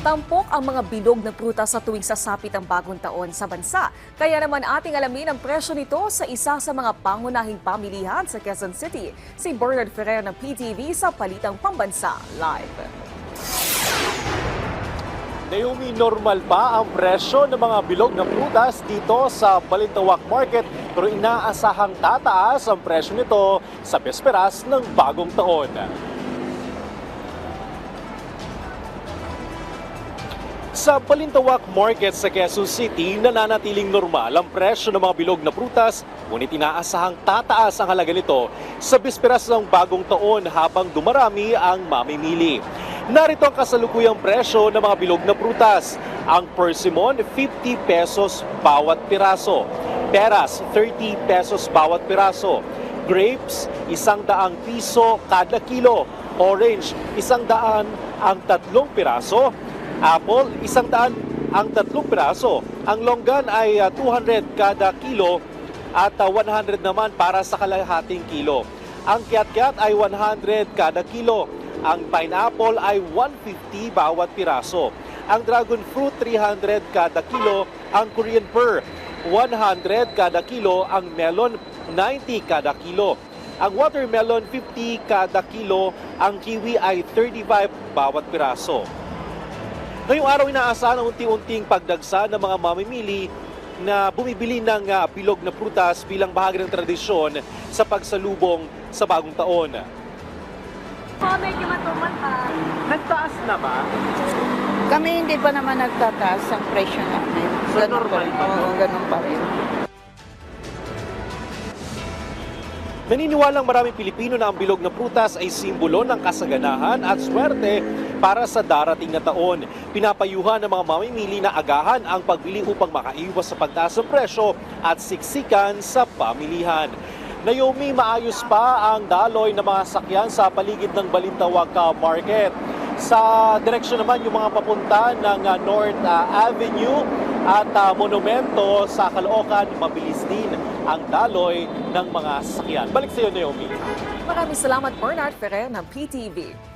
Tampok ang mga bilog na prutas sa tuwing sasapit ang bagong taon sa bansa. Kaya naman ating alamin ang presyo nito sa isa sa mga pangunahing pamilihan sa Quezon City. Si Bernard Ferrer ng PTV sa Balitang Pambansa Live. Naomi, normal pa ang presyo ng mga bilog na prutas dito sa Balintawak Market pero inaasahang tataas ang presyo nito sa besperas ng bagong taon. Sa Balintawak Market sa Quezon City, nananatiling normal ang presyo ng mga bilog na prutas, ngunit inaasahang tataas ang halaga nito sa bisperas ng bagong taon habang dumarami ang mamimili. Narito ang kasalukuyang presyo ng mga bilog na prutas. Ang persimmon, 50 pesos bawat piraso. Peras, 30 pesos bawat piraso. Grapes, 100 piso kada kilo. Orange, 100 ang 3 piraso. Apple, 100 ang 3 piraso. Ang longgan ay 200 kada kilo at 100 naman para sa kalahating kilo. Ang kiat-kiat ay 100 kada kilo. Ang pineapple ay 150 bawat piraso. Ang dragon fruit, 300 kada kilo. Ang Korean pear, 100 kada kilo. Ang melon, 90 kada kilo. Ang watermelon, 50 kada kilo. Ang kiwi ay 35 bawat piraso. Ngayong araw inaasahan ang unti-unting pagdagsa ng mga mamimili na bumibili ng bilog na prutas bilang bahagi ng tradisyon sa pagsalubong sa bagong taon. Medyo matumal pa. Nagtaas na ba? Kami hindi pa naman nagtataas ang presyo namin. So, Ganun normal pa? Oo, ganun pa rin. Naniniwalang maraming Pilipino na ang bilog na prutas ay simbolo ng kasaganahan at swerte para sa darating na taon. Pinapayuhan ng mga mamimili na agahan ang pagbili upang makaiwas sa pagtaas ng presyo at siksikan sa pamilihan. Naomi, maayos pa ang daloy ng mga sakyan sa paligid ng Balintawak Market. Sa direksyon naman yung mga papunta ng North Avenue at Monumento sa Caloocan, mabilis din ang daloy ng mga sakyan. Balik sa iyo, Naomi. Maraming salamat, Bernard Ferrer ng PTV.